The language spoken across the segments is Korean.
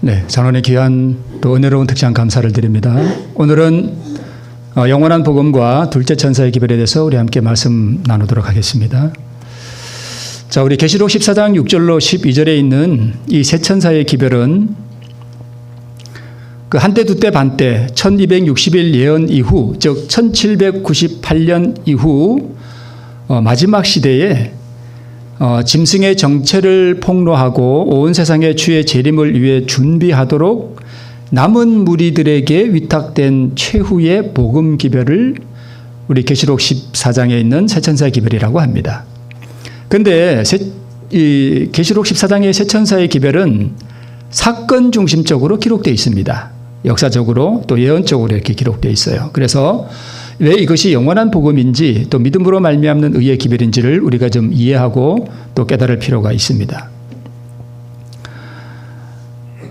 네, 장로님 귀한 또 은혜로운 특장 감사를 드립니다. 오늘은 영원한 복음과 둘째 천사의 기별에 대해서 우리 함께 말씀 나누도록 하겠습니다. 자, 우리 계시록 14장 6절로 12절에 있는 이 세 천사의 기별은 그 한때 두때 반때 1260일 예언 이후, 즉 1798년 이후 마지막 시대에 짐승의 정체를 폭로하고 온 세상의 주의 재림을 위해 준비하도록 남은 무리들에게 위탁된 최후의 복음 기별을 우리 계시록 14장에 있는 세 천사의 기별이라고 합니다. 그런데 이 계시록 14장의 세 천사의 기별은 사건 중심적으로 기록되어 있습니다. 역사적으로 또 예언적으로 이렇게 기록되어 있어요. 그래서 왜 이것이 영원한 복음인지 또 믿음으로 말미암는 의의 기별인지를 우리가 좀 이해하고 또 깨달을 필요가 있습니다.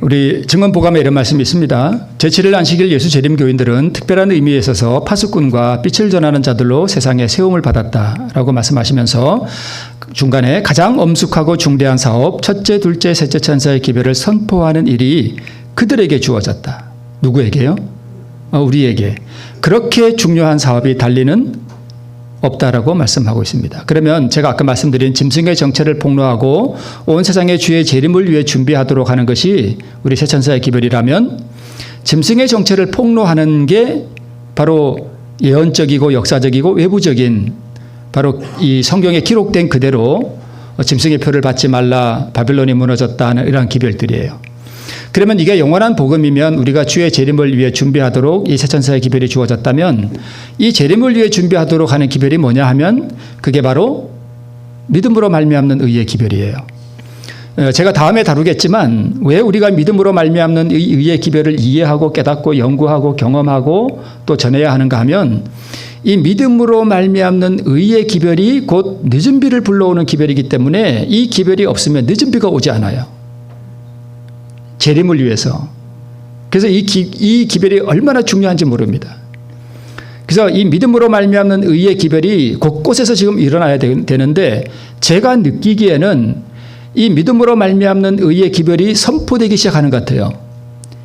우리 증언보감에 이런 말씀이 있습니다. 제7일 안식일 예수 재림 교인들은 특별한 의미에 있어서 파수꾼과 빛을 전하는 자들로 세상에 세움을 받았다라고 말씀하시면서 중간에 가장 엄숙하고 중대한 사업, 첫째, 둘째, 셋째 천사의 기별을 선포하는 일이 그들에게 주어졌다. 누구에게요? 우리에게. 그렇게 중요한 사업이 달리는 없다라고 말씀하고 있습니다. 그러면 제가 아까 말씀드린 짐승의 정체를 폭로하고 온 세상의 주의 재림을 위해 준비하도록 하는 것이 우리 세 천사의 기별이라면 짐승의 정체를 폭로하는 게 바로 예언적이고 역사적이고 외부적인 바로 이 성경에 기록된 그대로 짐승의 표를 받지 말라, 바빌론이 무너졌다 하는 이러한 기별들이에요. 그러면 이게 영원한 복음이면 우리가 주의 재림을 위해 준비하도록 이 세 천사의 기별이 주어졌다면 이 재림을 위해 준비하도록 하는 기별이 뭐냐 하면 그게 바로 믿음으로 말미암는 의의 기별이에요. 제가 다음에 다루겠지만 왜 우리가 믿음으로 말미암는 의의 기별을 이해하고 깨닫고 연구하고 경험하고 또 전해야 하는가 하면 이 믿음으로 말미암는 의의 기별이 곧 늦은 비를 불러오는 기별이기 때문에 이 기별이 없으면 늦은 비가 오지 않아요. 재림을 위해서. 그래서 이 기별이 얼마나 중요한지 모릅니다. 그래서 이 믿음으로 말미암는 의의 기별이 곳곳에서 지금 일어나야 되는데 제가 느끼기에는 이 믿음으로 말미암는 의의 기별이 선포되기 시작하는 것 같아요.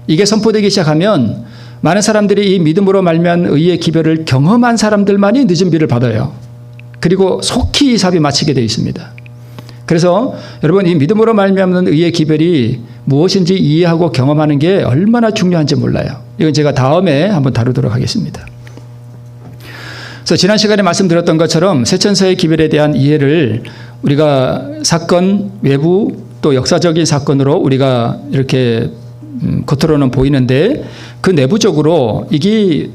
이게 선포되기 시작하면 많은 사람들이 이 믿음으로 말미암는 의의 기별을 경험한 사람들만이 늦은 비를 받아요. 그리고 속히 이 사업이 마치게 되어 있습니다. 그래서 여러분 이 믿음으로 말미암는 의의 기별이 무엇인지 이해하고 경험하는 게 얼마나 중요한지 몰라요. 이건 제가 다음에 한번 다루도록 하겠습니다. 그래서 지난 시간에 말씀드렸던 것처럼 세 천사의 기별에 대한 이해를 우리가 사건, 외부 또 역사적인 사건으로 우리가 이렇게 겉으로는 보이는데 그 내부적으로 이게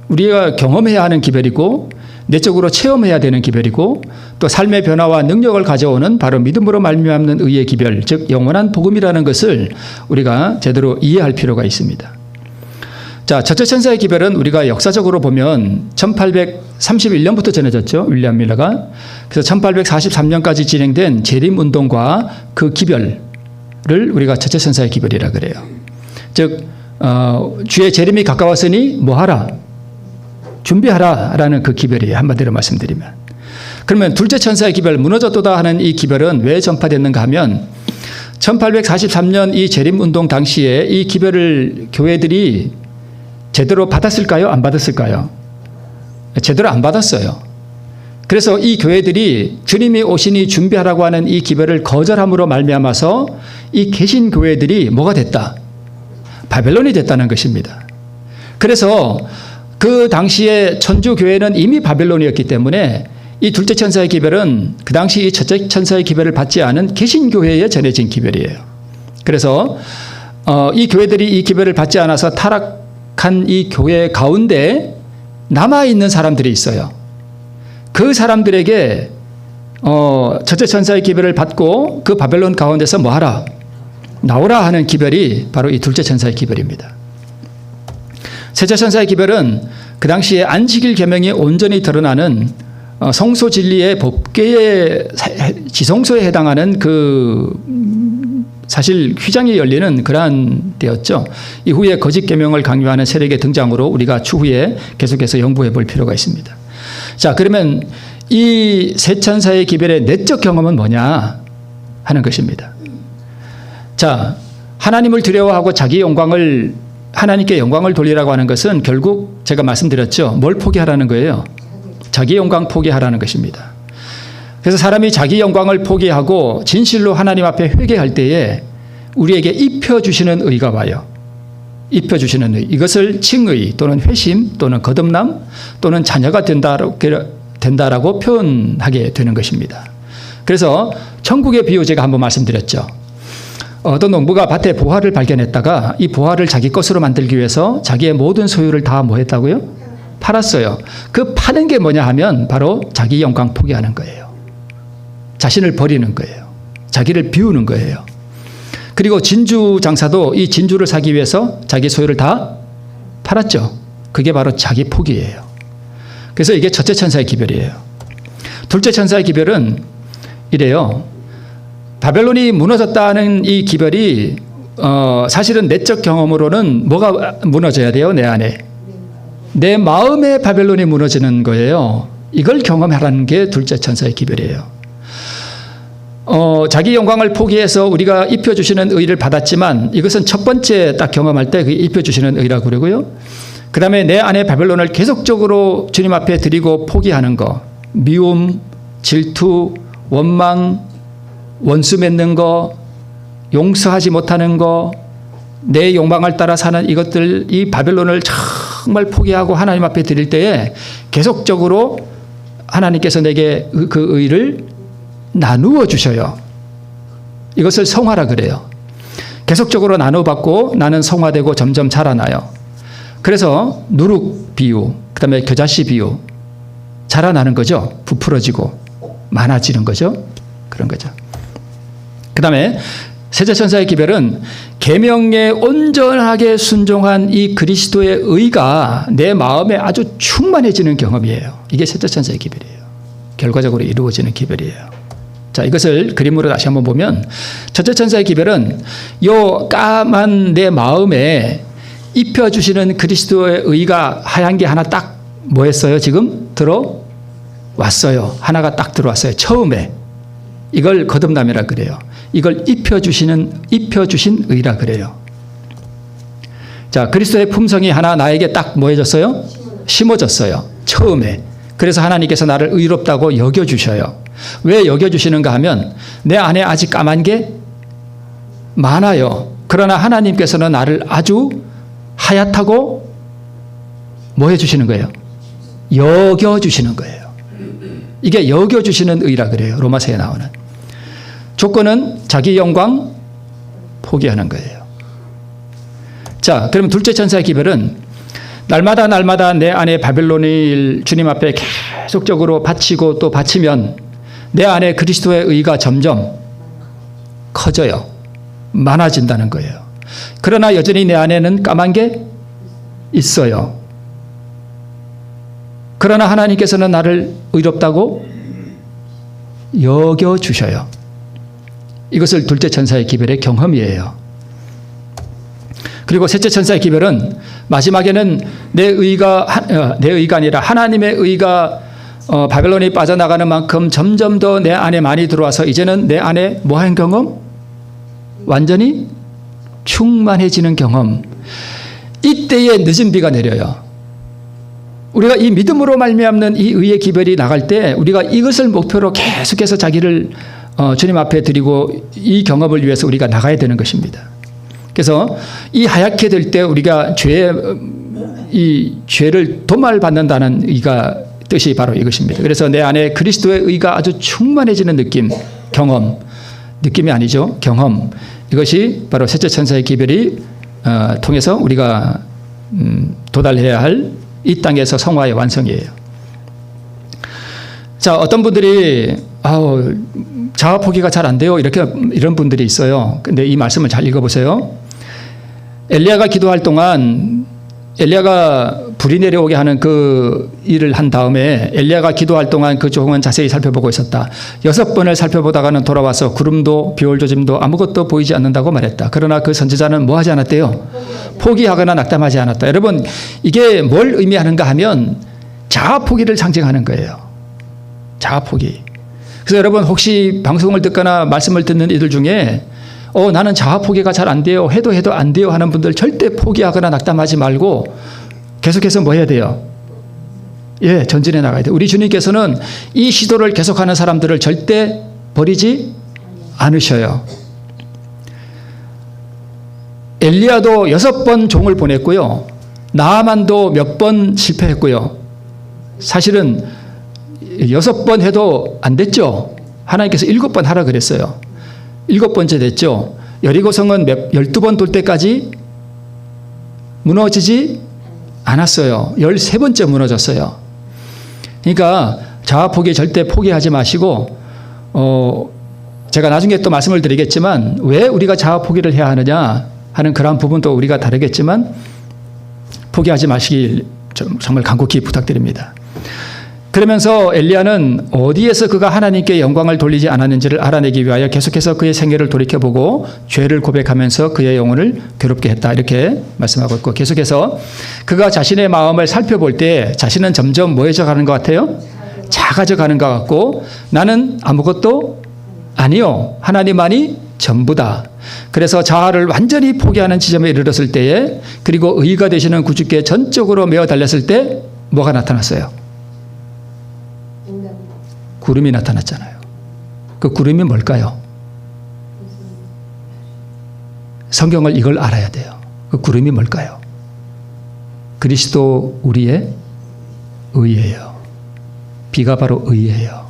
우리가 경험해야 하는 기별이고 내적으로 체험해야 되는 기별이고 또 삶의 변화와 능력을 가져오는 바로 믿음으로 말미암는 의의 기별, 즉 영원한 복음이라는 것을 우리가 제대로 이해할 필요가 있습니다. 자, 첫째 천사의 기별은 우리가 역사적으로 보면 1831년부터 전해졌죠. 윌리엄 밀러가. 그래서 1843년까지 진행된 재림운동과 그 기별을 우리가 첫째 천사의 기별이라 그래요. 즉 주의 재림이 가까웠으니 뭐하라? 준비하라라는 그 기별이에요. 한마디로 말씀드리면. 그러면 둘째 천사의 기별, 무너졌도다 하는 이 기별은 왜 전파됐는가 하면 1843년 이 재림운동 당시에 이 기별을 교회들이 제대로 받았을까요? 안 받았을까요? 제대로 안 받았어요. 그래서 이 교회들이 주님이 오시니 준비하라고 하는 이 기별을 거절함으로 말미암아서 이 개신 교회들이 뭐가 됐다? 바벨론이 됐다는 것입니다. 그래서 그 당시에 천주교회는 이미 바벨론이었기 때문에 이 둘째 천사의 기별은 그 당시 이 첫째 천사의 기별을 받지 않은 개신교회에 전해진 기별이에요. 그래서 이 교회들이 이 기별을 받지 않아서 타락한 이 교회 가운데 남아있는 사람들이 있어요. 그 사람들에게 첫째 천사의 기별을 받고 그 바벨론 가운데서 뭐하라? 나오라 하는 기별이 바로 이 둘째 천사의 기별입니다. 셋째 천사의 기별은 그 당시에 안식일 계명이 온전히 드러나는 성소 진리의 법궤의 지성소에 해당하는 그 사실 휘장이 열리는 그러한 때였죠. 이후에 거짓 계명을 강요하는 세력의 등장으로 우리가 추후에 계속해서 연구해 볼 필요가 있습니다. 자, 그러면 이 세 천사의 기별의 내적 경험은 뭐냐 하는 것입니다. 자, 하나님을 두려워하고 자기 영광을 하나님께 영광을 돌리라고 하는 것은 결국 제가 말씀드렸죠. 뭘 포기하라는 거예요? 자기 영광 포기하라는 것입니다. 그래서 사람이 자기 영광을 포기하고 진실로 하나님 앞에 회개할 때에 우리에게 입혀주시는 의가 와요. 입혀주시는 의. 이것을 칭의 또는 회심 또는 거듭남 또는 자녀가 된다라고 표현하게 되는 것입니다. 그래서 천국의 비유 제가 한번 말씀드렸죠. 어떤 농부가 밭에 보화를 발견했다가 이 보화를 자기 것으로 만들기 위해서 자기의 모든 소유를 다 뭐 했다고요? 팔았어요. 그 파는 게 뭐냐 하면 바로 자기 영광 포기하는 거예요. 자신을 버리는 거예요. 자기를 비우는 거예요. 그리고 진주 장사도 이 진주를 사기 위해서 자기 소유를 다 팔았죠. 그게 바로 자기 포기예요. 그래서 이게 첫째 천사의 기별이에요. 둘째 천사의 기별은 이래요. 바벨론이 무너졌다는 이 기별이 사실은 내적 경험으로는 뭐가 무너져야 돼요? 내 안에. 내 마음에 바벨론이 무너지는 거예요. 이걸 경험하라는 게 둘째 천사의 기별이에요. 자기 영광을 포기해서 우리가 입혀주시는 의를 받았지만 이것은 첫 번째 딱 경험할 때 그 입혀주시는 의라고 그러고요. 그 다음에 내 안에 바벨론을 계속적으로 주님 앞에 드리고 포기하는 거. 미움, 질투, 원망, 원수 맺는 거, 용서하지 못하는 거, 내 욕망을 따라 사는 이것들, 이 바벨론을 정말 포기하고 하나님 앞에 드릴 때에 계속적으로 하나님께서 내게 그 의를 나누어 주셔요. 이것을 성화라 그래요. 계속적으로 나눠받고 나는 성화되고 점점 자라나요. 그래서 누룩 비유, 그 다음에 겨자씨 비유, 자라나는 거죠. 부풀어지고 많아지는 거죠. 그런 거죠. 그 다음에 셋째 천사의 기별은 계명에 온전하게 순종한 이 그리스도의 의가 내 마음에 아주 충만해지는 경험이에요. 이게 셋째 천사의 기별이에요. 결과적으로 이루어지는 기별이에요. 자, 이것을 그림으로 다시 한번 보면 첫째 천사의 기별은 요 까만 내 마음에 입혀주시는 그리스도의 의가 하얀 게 하나 딱 뭐 했어요? 지금 들어왔어요. 하나가 딱 들어왔어요. 처음에. 이걸 거듭남이라 그래요. 이걸 입혀주신 의라 그래요. 자, 그리스도의 품성이 하나 나에게 딱 뭐 해졌어요? 심어졌어요. 처음에. 그래서 하나님께서 나를 의롭다고 여겨주셔요. 왜 여겨주시는가 하면 내 안에 아직 까만 게 많아요. 그러나 하나님께서는 나를 아주 하얗다고 뭐 해주시는 거예요? 여겨주시는 거예요. 이게 여겨주시는 의라 그래요. 로마서에 나오는. 조건은 자기 영광 포기하는 거예요. 자, 그럼 둘째 천사의 기별은 날마다 내 안에 바벨론을 주님 앞에 계속적으로 바치고 또 바치면 내 안에 그리스도의 의가 점점 커져요. 많아진다는 거예요. 그러나 여전히 내 안에는 까만 게 있어요. 그러나 하나님께서는 나를 의롭다고 여겨주셔요. 이것을 둘째 천사의 기별의 경험이에요. 그리고 셋째 천사의 기별은 마지막에는 내 의가 아니라 하나님의 의가 바벨론이 빠져나가는 만큼 점점 더 내 안에 많이 들어와서 이제는 내 안에 뭐한 경험? 완전히 충만해지는 경험. 이때에 늦은 비가 내려요. 우리가 이 믿음으로 말미암는 이 의의 기별이 나갈 때 우리가 이것을 목표로 계속해서 자기를 주님 앞에 드리고 이 경험을 위해서 우리가 나가야 되는 것입니다. 그래서 이 하얗게 될 때 우리가 이 죄를 도말받는다는 뜻이 바로 이것입니다. 그래서 내 안에 그리스도의 의가 아주 충만해지는 느낌, 경험, 느낌이 아니죠. 경험. 이것이 바로 셋째 천사의 기별이 통해서 우리가 도달해야 할 이 땅에서 성화의 완성이에요. 자, 어떤 분들이 자아 포기가 잘 안 돼요. 이런 분들이 있어요. 근데 이 말씀을 잘 읽어보세요. 엘리야가 기도할 동안 엘리야가 불이 내려오게 하는 그 일을 한 다음에 엘리야가 기도할 동안 그 종은 자세히 살펴보고 있었다. 6번을 살펴보다가는 돌아와서 구름도 비올 조짐도 아무것도 보이지 않는다고 말했다. 그러나 그 선지자는 뭐 하지 않았대요? 포기하거나 낙담하지 않았다. 여러분, 이게 뭘 의미하는가 하면 자아 포기를 상징하는 거예요. 자아 포기. 그래서 여러분 혹시 방송을 듣거나 말씀을 듣는 이들 중에 나는 자아 포기가 잘 안 돼요. 해도 안 돼요 하는 분들 절대 포기하거나 낙담하지 말고 계속해서 뭐 해야 돼요? 예, 전진해 나가야 돼요. 우리 주님께서는 이 시도를 계속하는 사람들을 절대 버리지 않으셔요. 엘리야도 6번 종을 보냈고요. 나아만도 몇 번 실패했고요. 사실은 6번 해도 안 됐죠. 하나님께서 7번 하라 그랬어요. 7번째 됐죠. 여리고성은 12번 돌 때까지 무너지지 않았어요. 13번째 무너졌어요. 그러니까 자아 포기 절대 포기하지 마시고 제가 나중에 또 말씀을 드리겠지만 왜 우리가 자아 포기를 해야 하느냐 하는 그러한 부분도 우리가 다르겠지만 포기하지 마시길 정말 간곡히 부탁드립니다. 그러면서 엘리야는 어디에서 그가 하나님께 영광을 돌리지 않았는지를 알아내기 위하여 계속해서 그의 생애를 돌이켜보고 죄를 고백하면서 그의 영혼을 괴롭게 했다. 이렇게 말씀하고 있고 계속해서 그가 자신의 마음을 살펴볼 때 자신은 점점 뭐해져 가는 것 같아요? 작아져 가는 것 같고 나는 아무것도 아니요. 하나님만이 전부다. 그래서 자아를 완전히 포기하는 지점에 이르렀을 때에 그리고 의가 되시는 구주께 전적으로 메어 달렸을 때 뭐가 나타났어요? 구름이 나타났잖아요. 그 구름이 뭘까요? 성경을 이걸 알아야 돼요. 그 구름이 뭘까요? 그리스도 우리의 의예요. 비가 바로 의예요.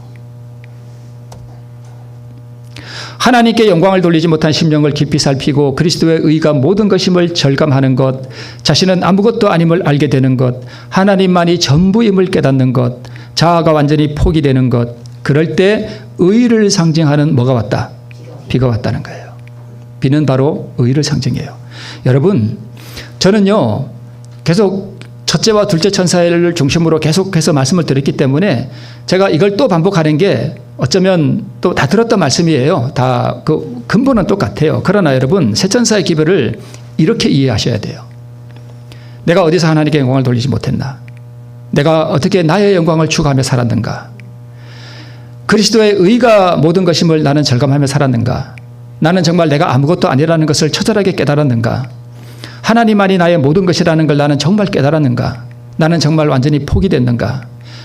하나님께 영광을 돌리지 못한 심령을 깊이 살피고 그리스도의 의가 모든 것임을 절감하는 것, 자신은 아무것도 아님을 알게 되는 것, 하나님만이 전부임을 깨닫는 것, 자아가 완전히 포기되는 것, 그럴 때 의를 상징하는 뭐가 왔다? 비가 왔다는 거예요. 비는 바로 의를 상징해요. 여러분, 저는요, 계속 첫째와 둘째 천사를 중심으로 계속해서 말씀을 드렸기 때문에 제가 이걸 또 반복하는 게 어쩌면 또 다 들었던 말씀이에요. 다 그 근본은 똑같아요. 그러나 여러분, 세 천사의 기별을 이렇게 이해하셔야 돼요. 내가 어디서 하나님께 영광을 돌리지 못했나? 내가 어떻게 나의 영광을 추구하며 살았는가? 그리스도의 의가 모든 것임을 나는 절감하며 살았는가? 나는 정말 내가 아무것도 아니라는 것을 처절하게 깨달았는가? 하나님만이 나의 모든 것이라는 걸 나는 정말 깨달았는가? 나는 정말 완전히 포기됐는가?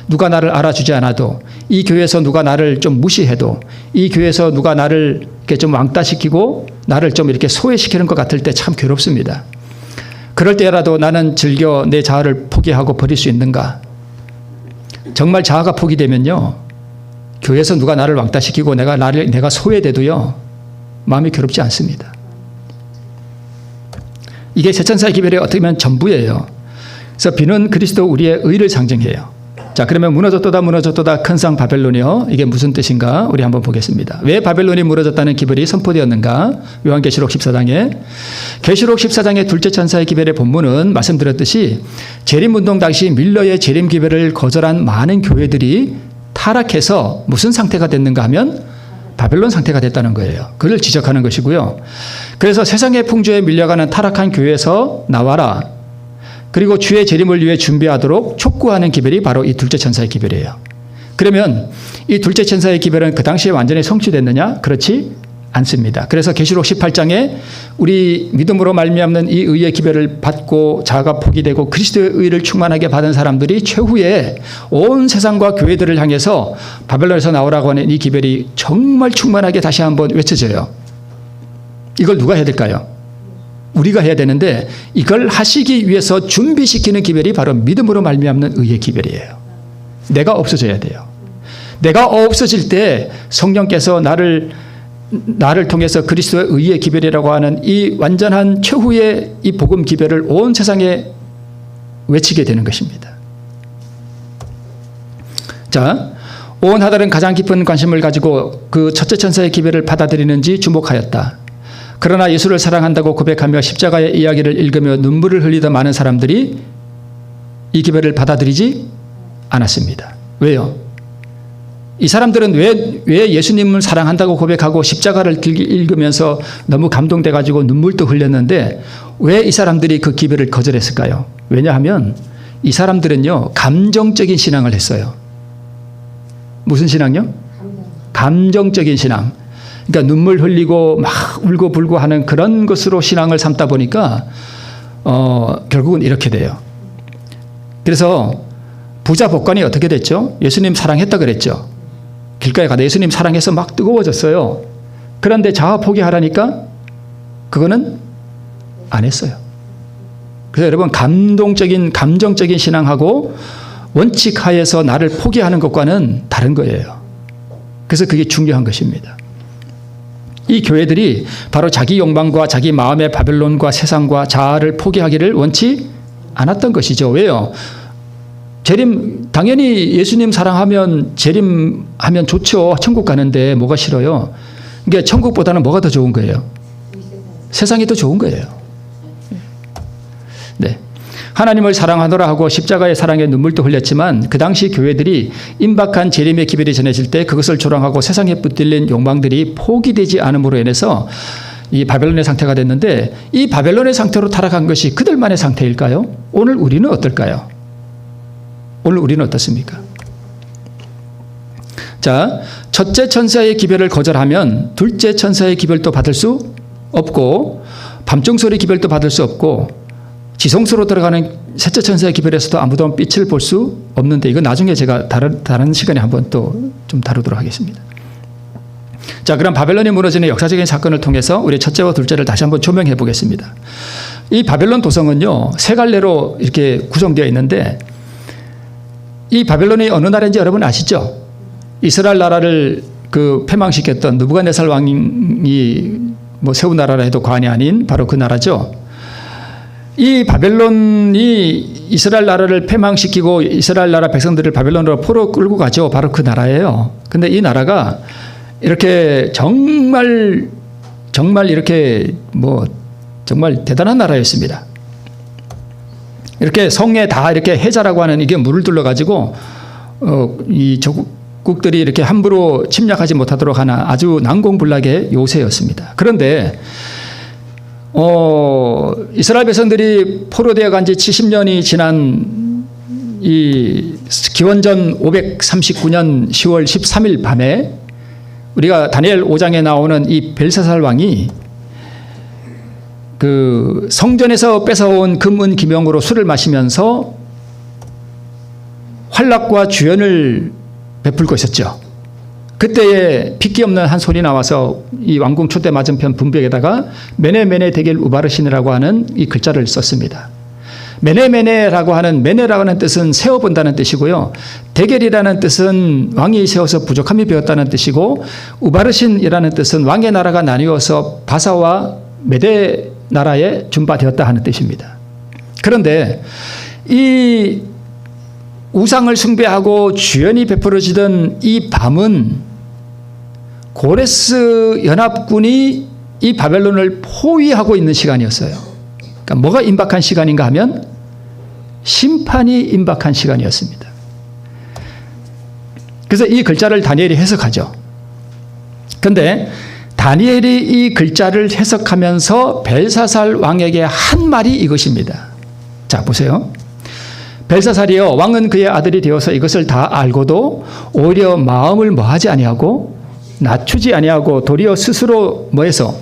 누가 나를 알아주지 않아도, 이 교회에서 누가 나를 좀 무시해도, 이 교회에서 누가 나를 이렇게 좀 왕따시키고 나를 좀 이렇게 소외시키는 것 같을 때 참 괴롭습니다. 그럴 때라도 나는 즐겨 내 자아를 포기하고 버릴 수 있는가? 정말 자아가 포기되면요, 교회에서 누가 나를 왕따시키고 내가 소외돼도요, 마음이 괴롭지 않습니다. 이게 세천사의 기별의 어떻게 보면 전부예요. 그래서 비는 그리스도 우리의 의를 상징해요. 자, 그러면 무너졌도다 큰 성 바벨론이요. 이게 무슨 뜻인가? 우리 한번 보겠습니다. 왜 바벨론이 무너졌다는 기별이 선포되었는가? 요한계시록 14장에. 계시록 14장의 둘째 천사의 기별의 본문은 말씀드렸듯이 재림운동 당시 밀러의 재림 기별을 거절한 많은 교회들이 타락해서 무슨 상태가 됐는가 하면 바벨론 상태가 됐다는 거예요. 그를 지적하는 것이고요. 그래서 세상의 풍조에 밀려가는 타락한 교회에서 나와라. 그리고 주의 재림을 위해 준비하도록 촉구하는 기별이 바로 이 둘째 천사의 기별이에요. 그러면 이 둘째 천사의 기별은 그 당시에 완전히 성취됐느냐? 그렇지 않습니다. 그래서 계시록 18장에 우리 믿음으로 말미암는 이 의의 기별을 받고 자아가 포기되고 그리스도의 의를 충만하게 받은 사람들이 최후에 온 세상과 교회들을 향해서 바벨론에서 나오라고 하는 이 기별이 정말 충만하게 다시 한번 외쳐져요. 이걸 누가 해야 될까요? 우리가 해야 되는데 이걸 하시기 위해서 준비시키는 기별이 바로 믿음으로 말미암는 의의 기별이에요. 내가 없어져야 돼요. 내가 없어질 때 성령께서 나를 통해서 그리스도의 의의 기별이라고 하는 이 완전한 최후의 이 복음 기별을 온 세상에 외치게 되는 것입니다. 자, 온 하늘은 가장 깊은 관심을 가지고 그 첫째 천사의 기별을 받아들이는지 주목하였다. 그러나 예수를 사랑한다고 고백하며 십자가의 이야기를 읽으며 눈물을 흘리던 많은 사람들이 이 기별을 받아들이지 않았습니다. 왜요? 이 사람들은 왜 예수님을 사랑한다고 고백하고 십자가를 읽으면서 너무 감동돼가지고 눈물도 흘렸는데 왜 이 사람들이 그 기별을 거절했을까요? 왜냐하면 이 사람들은요, 감정적인 신앙을 했어요. 무슨 신앙요? 감정적인 신앙. 그러니까 눈물 흘리고 막 울고불고 하는 그런 것으로 신앙을 삼다 보니까 결국은 이렇게 돼요. 그래서 부자 복관이 어떻게 됐죠? 예수님 사랑했다 그랬죠. 길가에 가다 예수님 사랑해서 막 뜨거워졌어요. 그런데 자아 포기하라니까 그거는 안 했어요. 그래서 여러분, 감정적인 신앙하고 원칙하에서 나를 포기하는 것과는 다른 거예요. 그래서 그게 중요한 것입니다. 이 교회들이 바로 자기 욕망과 자기 마음의 바벨론과 세상과 자아를 포기하기를 원치 않았던 것이죠. 왜요? 당연히 예수님 사랑하면 재림하면 좋죠. 천국 가는데 뭐가 싫어요? 그러니까 천국보다는 뭐가 더 좋은 거예요? 세상이 더 좋은 거예요. 네. 하나님을 사랑하노라 하고 십자가의 사랑에 눈물도 흘렸지만 그 당시 교회들이 임박한 재림의 기별이 전해질 때 그것을 조롱하고 세상에 붙들린 욕망들이 포기되지 않음으로 인해서 이 바벨론의 상태가 됐는데, 이 바벨론의 상태로 타락한 것이 그들만의 상태일까요? 오늘 우리는 어떨까요? 오늘 우리는 어떻습니까? 자, 첫째 천사의 기별을 거절하면 둘째 천사의 기별도 받을 수 없고, 밤중소리 기별도 받을 수 없고, 지성소로 들어가는 셋째 천사의 기별에서도 아무도 빛을 볼 수 없는데, 이건 나중에 제가 다른 시간에 한번 또 좀 다루도록 하겠습니다. 자, 그럼 바벨론이 무너지는 역사적인 사건을 통해서 우리 첫째와 둘째를 다시 한번 조명해 보겠습니다. 이 바벨론 도성은요, 세 갈래로 이렇게 구성되어 있는데, 이 바벨론이 어느 나라인지 여러분 아시죠? 이스라엘 나라를 패망시켰던 느부갓네살 왕이 세운 나라라 해도 과언이 아닌 바로 그 나라죠. 이 바벨론이 이스라엘 나라를 패망시키고 이스라엘 나라 백성들을 바벨론으로 포로 끌고 가죠. 바로 그 나라예요. 근데 이 나라가 이렇게 정말 이렇게 정말 대단한 나라였습니다. 이렇게 성에 다 이렇게 해자라고 하는 이게 물을 둘러가지고 이 적국들이 이렇게 함부로 침략하지 못하도록 하는 아주 난공불락의 요새였습니다. 그런데 이스라엘 백성들이 포로되어 간 지 70년이 지난 이 기원전 539년 10월 13일 밤에 우리가 다니엘 5장에 나오는 이 벨사살 왕이 그 성전에서 뺏어온 금은 기명으로 술을 마시면서 활락과 주연을 베풀고 있었죠. 그때에 핏기 없는 한 손이 나와서 이 왕궁 초대 맞은편 분벽에다가 메네메네 데겔 우바르신이라고 하는 이 글자를 썼습니다. 메네메네라고 하는, 메네라고 하는 뜻은 세워본다는 뜻이고요. 데겔이라는 뜻은 왕이 세워서 부족함이 배었다는 뜻이고, 우바르신이라는 뜻은 왕의 나라가 나뉘어서 바사와 메데 나라에 준바되었다 하는 뜻입니다. 그런데 이 우상을 숭배하고 주연이 베풀어지던 이 밤은 고레스 연합군이 이 바벨론을 포위하고 있는 시간이었어요. 그러니까 뭐가 임박한 시간인가 하면 심판이 임박한 시간이었습니다. 그래서 이 글자를 다니엘이 해석하죠. 그런데 다니엘이 이 글자를 해석하면서 벨사살 왕에게 한 말이 이것입니다. 자, 보세요. 벨사살이여, 왕은 그의 아들이 되어서 이것을 다 알고도 오히려 마음을 뭐하지 아니하고 낮추지 아니하고 도리어 스스로 뭐해서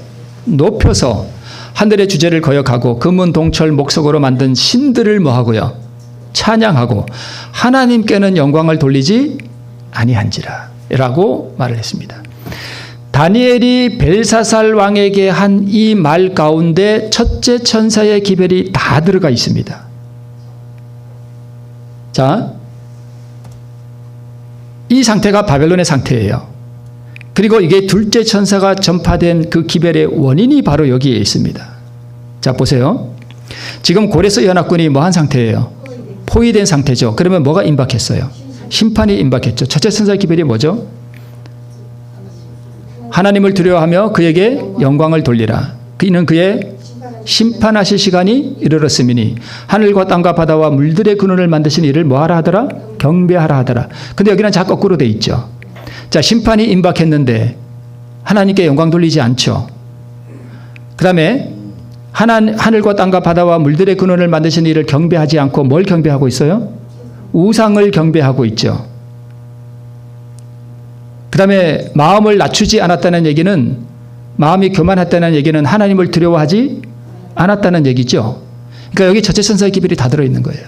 높여서 하늘의 주제를 거역하고 금은 동철 목석으로 만든 신들을 뭐하고요? 찬양하고 하나님께는 영광을 돌리지 아니한지라 라고 말을 했습니다. 다니엘이 벨사살 왕에게 한 이 말 가운데 첫째 천사의 기별이 다 들어가 있습니다. 자, 이 상태가 바벨론의 상태예요. 그리고 이게 둘째 천사가 전파된 그 기별의 원인이 바로 여기에 있습니다. 자, 보세요. 지금 고레스 연합군이 뭐한 상태예요? 포위된 상태죠. 그러면 뭐가 임박했어요? 심판이 임박했죠. 첫째 천사의 기별이 뭐죠? 하나님을 두려워하며 그에게 영광을 돌리라. 이는 그의 심판하실 시간이 이르렀음이니 하늘과 땅과 바다와 물들의 근원을 만드신 이를 뭐하라 하더라? 경배하라 하더라. 근데 여기는 자 거꾸로 돼 있죠. 자, 심판이 임박했는데 하나님께 영광 돌리지 않죠. 그 다음에 하늘과 땅과 바다와 물들의 근원을 만드신 이를 경배하지 않고 뭘 경배하고 있어요? 우상을 경배하고 있죠. 그 다음에 마음을 낮추지 않았다는 얘기는, 마음이 교만했다는 얘기는 하나님을 두려워하지 않았다는 얘기죠. 그러니까 여기 첫째천사의 기별이 다 들어있는 거예요.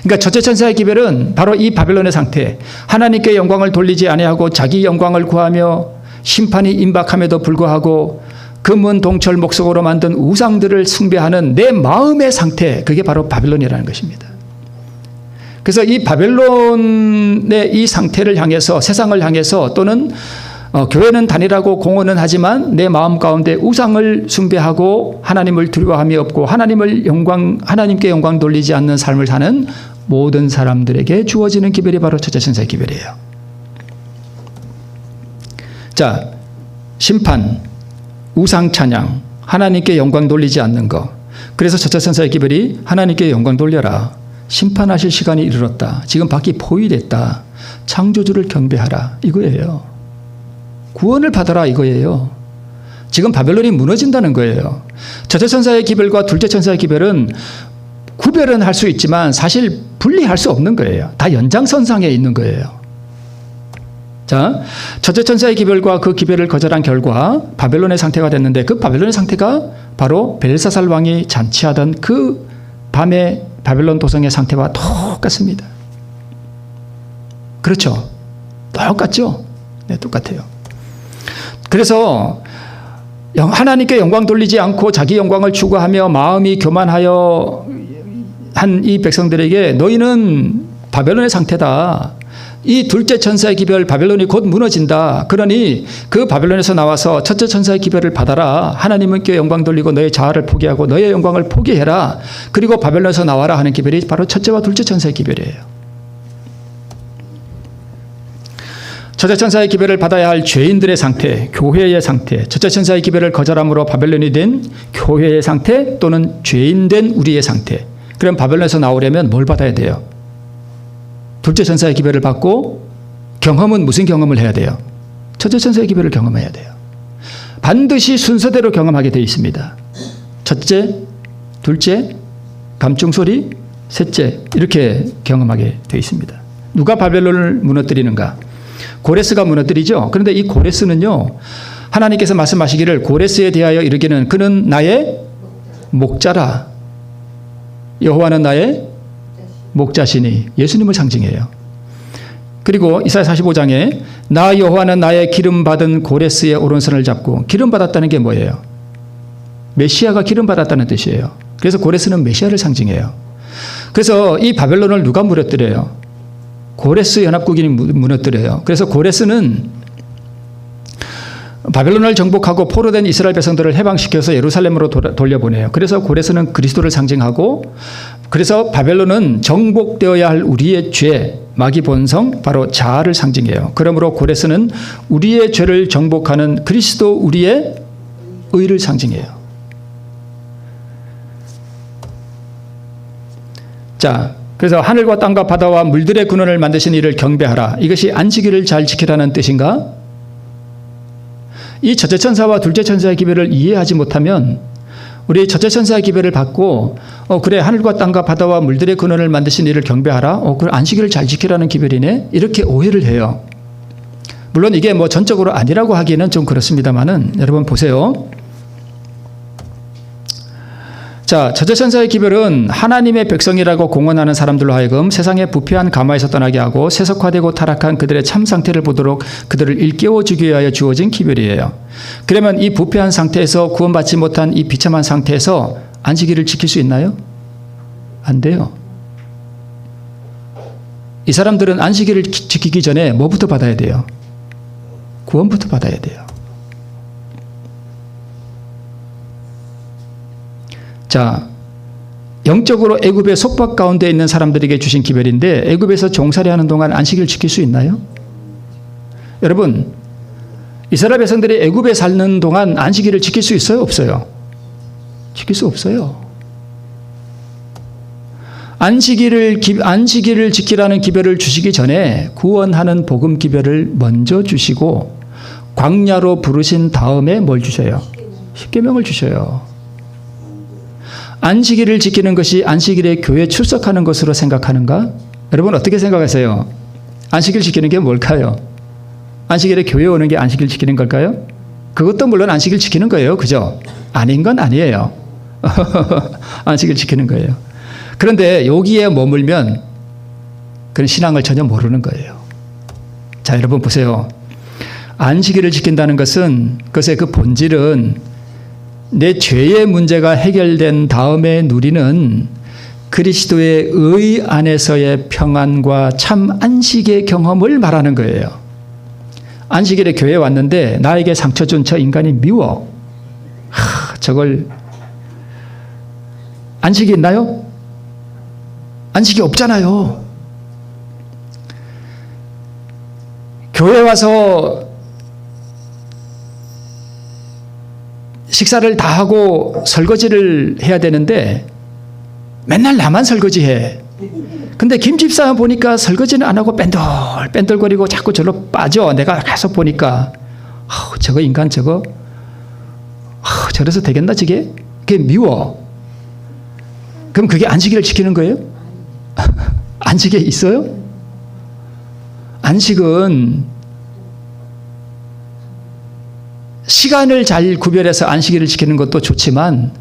그러니까 첫째천사의 기별은 바로 이 바벨론의 상태, 하나님께 영광을 돌리지 아니하고 자기 영광을 구하며 심판이 임박함에도 불구하고 금은 동철 목석으로 만든 우상들을 숭배하는 내 마음의 상태, 그게 바로 바벨론이라는 것입니다. 그래서 이 바벨론의 이 상태를 향해서, 세상을 향해서, 또는 교회는 다니라고 공언은 하지만 내 마음 가운데 우상을 숭배하고 하나님을 두려워함이 없고 하나님께 영광 돌리지 않는 삶을 사는 모든 사람들에게 주어지는 기별이 바로 첫째천사의 기별이에요. 자, 심판, 우상 찬양, 하나님께 영광 돌리지 않는 것. 그래서 첫째천사의 기별이 하나님께 영광 돌려라. 심판하실 시간이 이르렀다. 지금 밖이 포위됐다. 창조주를 경배하라. 이거예요. 구원을 받아라. 이거예요. 지금 바벨론이 무너진다는 거예요. 첫째천사의 기별과 둘째천사의 기별은 구별은 할 수 있지만 사실 분리할 수 없는 거예요. 다 연장선상에 있는 거예요. 자, 첫째천사의 기별과 그 기별을 거절한 결과 바벨론의 상태가 됐는데, 그 바벨론의 상태가 바로 벨사살 왕이 잔치하던 그 밤의 바벨론 도성의 상태와 똑같습니다. 그렇죠? 똑같죠? 네, 똑같아요. 그래서 하나님께 영광 돌리지 않고 자기 영광을 추구하며 마음이 교만하여 한 이 백성들에게 너희는 바벨론의 상태다. 이 둘째 천사의 기별, 바벨론이 곧 무너진다. 그러니 그 바벨론에서 나와서 첫째 천사의 기별을 받아라. 하나님께 영광 돌리고 너의 자아를 포기하고 너의 영광을 포기해라. 그리고 바벨론에서 나와라 하는 기별이 바로 첫째와 둘째 천사의 기별이에요. 첫째 천사의 기별을 받아야 할 죄인들의 상태, 교회의 상태, 첫째 천사의 기별을 거절함으로 바벨론이 된 교회의 상태, 또는 죄인 된 우리의 상태. 그럼 바벨론에서 나오려면 뭘 받아야 돼요? 둘째 천사의 기별을 받고, 경험은 무슨 경험을 해야 돼요? 첫째 천사의 기별을 경험해야 돼요. 반드시 순서대로 경험하게 되어 있습니다. 첫째, 둘째, 감중소리, 셋째, 이렇게 경험하게 되어 있습니다. 누가 바벨론을 무너뜨리는가? 고레스가 무너뜨리죠. 그런데 이 고레스는요, 하나님께서 말씀하시기를 고레스에 대하여 이르기는 그는 나의 목자라. 여호와는 나의 목자시니, 예수님을 상징해요. 그리고 이사야 45장에 나 여호와는 나의 기름 받은 고레스의 오른손을 잡고, 기름 받았다는 게 뭐예요? 메시아가 기름 받았다는 뜻이에요. 그래서 고레스는 메시아를 상징해요. 그래서 이 바벨론을 누가 무너뜨려요? 고레스 연합국이 무너뜨려요. 그래서 고레스는 바벨론을 정복하고 포로된 이스라엘 백성들을 해방시켜서 예루살렘으로 돌려보내요. 그래서 고레스는 그리스도를 상징하고, 그래서 바벨론은 정복되어야 할 우리의 죄, 마귀 본성, 바로 자아를 상징해요. 그러므로 고레스는 우리의 죄를 정복하는 그리스도 우리의 의를 상징해요. 자, 그래서 하늘과 땅과 바다와 물들의 근원을 만드신 이를 경배하라. 이것이 안식일을 잘 지키라는 뜻인가? 이 첫째 천사와 둘째 천사의 기별을 이해하지 못하면, 우리 첫째 천사의 기별을 받고 그래, 하늘과 땅과 바다와 물들의 근원을 만드신 이를 경배하라. 그 안식일을 잘 지키라는 기별이네. 이렇게 오해를 해요. 물론 이게 뭐 전적으로 아니라고 하기에는 좀 그렇습니다만은, 여러분 보세요. 자, 첫째 천사의 기별은 하나님의 백성이라고 공언하는 사람들로 하여금 세상의 부패한 가마에서 떠나게 하고 세속화되고 타락한 그들의 참 상태를 보도록 그들을 일깨워 주기 위하여 주어진 기별이에요. 그러면 이 부패한 상태에서 구원받지 못한 이 비참한 상태에서 안식일을 지킬 수 있나요? 안 돼요. 이 사람들은 안식일을 지키기 전에 뭐부터 받아야 돼요? 구원부터 받아야 돼요. 자, 영적으로 애굽의 속박 가운데 있는 사람들에게 주신 기별인데, 애굽에서 종살이하는 동안 안식일을 지킬 수 있나요? 여러분, 이스라엘 백성들이 애굽에 사는 동안 안식일을 지킬 수 있어요? 없어요? 지킬 수 없어요. 안식일을 지키라는 기별을 주시기 전에 구원하는 복음 기별을 먼저 주시고, 광야로 부르신 다음에 뭘 주셔요? 십계명을 주셔요. 안식일을 지키는 것이 안식일에 교회에 출석하는 것으로 생각하는가? 여러분 어떻게 생각하세요? 안식일 지키는 게 뭘까요? 안식일에 교회 오는 게 안식일 지키는 걸까요? 그것도 물론 안식일 지키는 거예요. 그죠? 아닌 건 아니에요. 안식일 지키는 거예요. 그런데 여기에 머물면 그런 신앙을 전혀 모르는 거예요. 자, 여러분 보세요. 안식일을 지킨다는 것은 그것의 그 본질은 내 죄의 문제가 해결된 다음에 누리는 그리스도의 의 안에서의 평안과 참 안식의 경험을 말하는 거예요. 안식일에 교회에 왔는데 나에게 상처 준 저 인간이 미워. 저걸 안식이 있나요? 안식이 없잖아요. 교회 와서 식사를 다 하고 설거지를 해야 되는데 맨날 나만 설거지해. 근데 김 집사 보니까 설거지는 안 하고 뺀들거리고 자꾸 저로 빠져. 내가 가서 보니까 저거 인간 저거 저래서 되겠나 저게? 그게 미워. 그럼 그게 안식일을 지키는 거예요? 안식에 있어요? 안식은 시간을 잘 구별해서 안식일을 지키는 것도 좋지만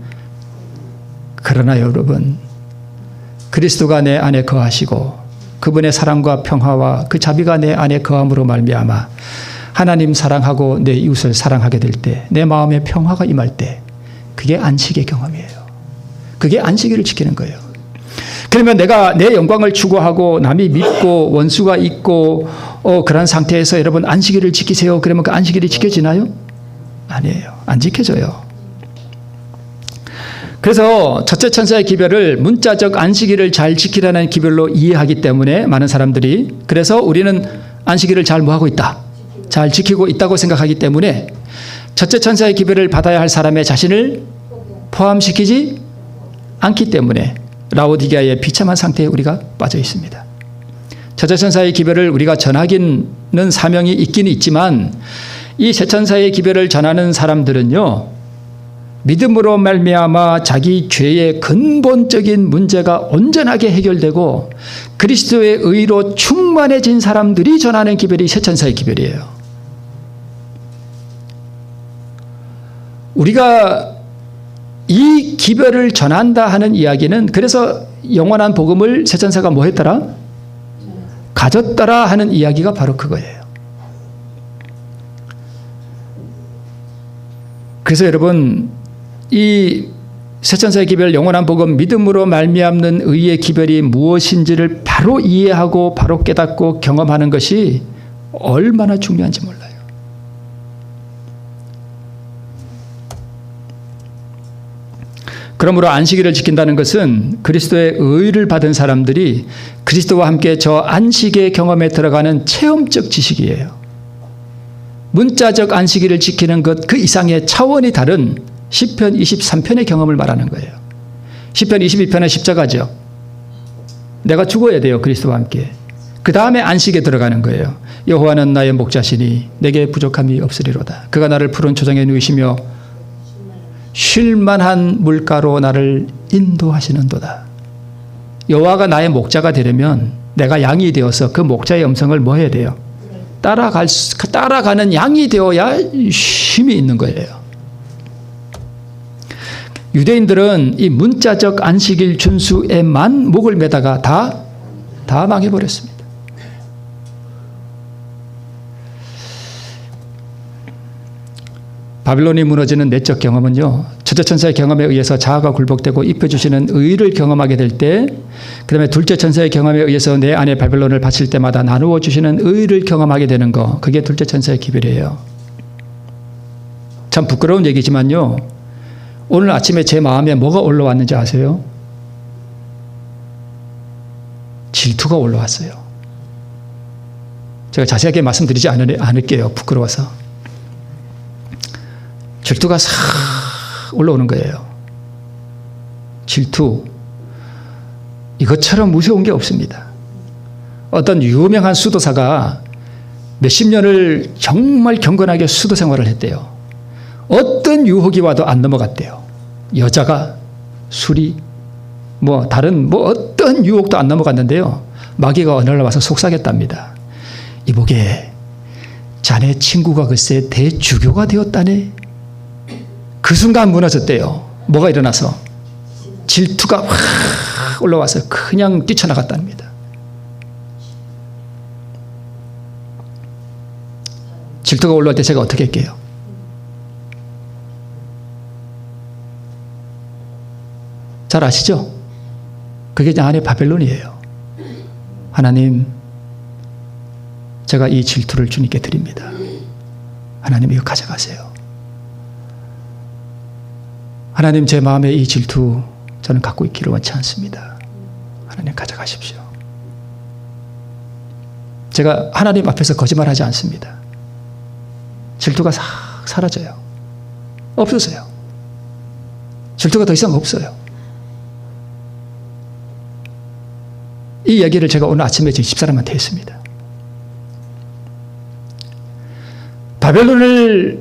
그러나 여러분 그리스도가 내 안에 거하시고 그분의 사랑과 평화와 그 자비가 내 안에 거함으로 말미암아 하나님 사랑하고 내 이웃을 사랑하게 될 때 내 마음에 평화가 임할 때 그게 안식의 경험이에요. 그게 안식일을 지키는 거예요. 그러면 내가 내 영광을 추구하고 남이 믿고 원수가 있고 그런 상태에서 여러분 안식일을 지키세요. 그러면 그 안식일이 지켜지나요? 아니에요. 안 지켜져요. 그래서 첫째 천사의 기별을 문자적 안식일을 잘 지키라는 기별로 이해하기 때문에 많은 사람들이 그래서 우리는 안식일을 잘 뭐하고 있다? 잘 지키고 있다고 생각하기 때문에 첫째 천사의 기별을 받아야 할 사람의 자신을 포함시키지 않기 때문에 라오디게아의 비참한 상태에 우리가 빠져 있습니다. 첫째 천사의 기별을 우리가 전하기는 사명이 있긴 있지만 이 세 천사의 기별을 전하는 사람들은요. 믿음으로 말미암아 자기 죄의 근본적인 문제가 온전하게 해결되고 그리스도의 의로 충만해진 사람들이 전하는 기별이 세 천사의 기별이에요. 우리가 이 기별을 전한다 하는 이야기는 그래서 영원한 복음을 세 천사가 뭐 했더라? 가졌더라 하는 이야기가 바로 그거예요. 그래서 여러분 이 세 천사의 기별 영원한 복음 믿음으로 말미암는 의의 기별이 무엇인지를 바로 이해하고 바로 깨닫고 경험하는 것이 얼마나 중요한지 몰라요. 그러므로 안식일을 지킨다는 것은 그리스도의 의를 받은 사람들이 그리스도와 함께 저 안식의 경험에 들어가는 체험적 지식이에요. 문자적 안식일을 지키는 것 그 이상의 차원이 다른 시편 23편의 경험을 말하는 거예요. 시편 22편의 십자가죠. 내가 죽어야 돼요. 그리스도와 함께. 그 다음에 안식에 들어가는 거예요. 여호와는 나의 목자시니 내게 부족함이 없으리로다. 그가 나를 푸른 초장에 누이시며 쉴만한 물가로 나를 인도하시는도다. 여호와가 나의 목자가 되려면 내가 양이 되어서 그 목자의 음성을 뭐 해야 돼요? 따라가는 양이 되어야 쉼이 있는 거예요. 유대인들은 이 문자적 안식일 준수에만 목을 매다가 다 망해버렸습니다. 바빌론이 무너지는 내적 경험은요. 첫째 천사의 경험에 의해서 자아가 굴복되고 입혀주시는 의를 경험하게 될 때, 그 다음에 둘째 천사의 경험에 의해서 내 안에 바빌론을 바칠 때마다 나누어 주시는 의를 경험하게 되는 거, 그게 둘째 천사의 기별이에요. 참 부끄러운 얘기지만요. 오늘 아침에 제 마음에 뭐가 올라왔는지 아세요? 질투가 올라왔어요. 제가 자세하게 말씀드리지 않을게요. 부끄러워서. 질투가 싹 올라오는 거예요. 질투. 이것처럼 무서운 게 없습니다. 어떤 유명한 수도사가 몇십 년을 정말 경건하게 수도 생활을 했대요. 어떤 유혹이 와도 안 넘어갔대요. 여자가, 술이, 다른 어떤 유혹도 안 넘어갔는데요. 마귀가 어느 날 와서 속삭였답니다. 이보게, 자네 친구가 글쎄 대주교가 되었다네. 그 순간 무너졌대요. 뭐가 일어나서? 질투가 확 올라와서 그냥 뛰쳐나갔답니다. 질투가 올라올 때 제가 어떻게 할게요? 잘 아시죠? 그게 내 안에 바벨론이에요. 하나님, 제가 이 질투를 주님께 드립니다. 하나님 이거 가져가세요. 하나님, 제 마음에 이 질투 저는 갖고 있기를 원치 않습니다. 하나님 가져가십시오. 제가 하나님 앞에서 거짓말하지 않습니다. 질투가 싹 사라져요. 없어서요. 질투가 더 이상 없어요. 이 얘기를 제가 오늘 아침에 제 집사람한테 했습니다. 바벨론을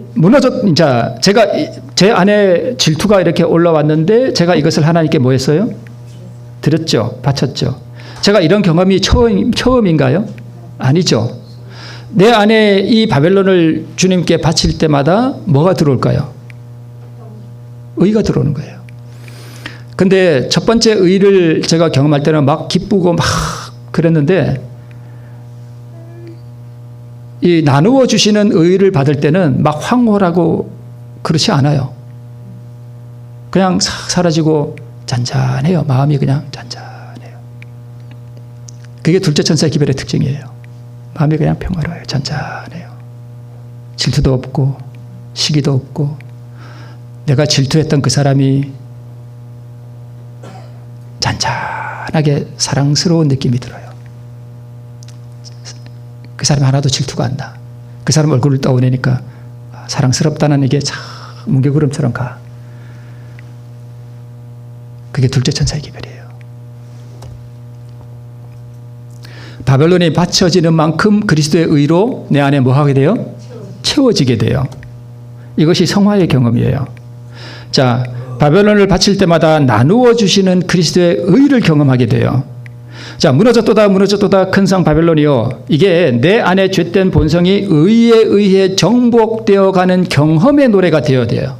이제 제가 제 안에 질투가 이렇게 올라왔는데 제가 이것을 하나님께 뭐 했어요? 드렸죠. 바쳤죠. 제가 이런 경험이 처음인가요? 아니죠. 내 안에 이 바벨론을 주님께 바칠 때마다 뭐가 들어올까요? 의가 들어오는 거예요. 근데 첫 번째 의를 제가 경험할 때는 막 기쁘고 막 그랬는데 이 나누어 주시는 의를 받을 때는 막 황홀하고 그렇지 않아요. 그냥 싹 사라지고 잔잔해요. 마음이 그냥 잔잔해요. 그게 둘째 천사의 기별의 특징이에요. 마음이 그냥 평화로워요. 잔잔해요. 질투도 없고 시기도 없고 내가 질투했던 그 사람이 잔잔하게 사랑스러운 느낌이 들어요. 그 사람이 하나도 질투가 안 나. 그 사람 얼굴을 떠올리니까 사랑스럽다는 이게 참 뭉게구름처럼 가. 그게 둘째 천사의 기별이에요. 바벨론이 바쳐지는 만큼 그리스도의 의로 내 안에 뭐 하게 돼요? 채워지게 돼요. 이것이 성화의 경험이에요. 자, 바벨론을 바칠 때마다 나누어 주시는 그리스도의 의를 경험하게 돼요. 자, 무너졌도다 큰 성 바벨론이요. 이게 내 안에 죄된 본성이 의에 의해 정복되어 가는 경험의 노래가 되어야 돼요.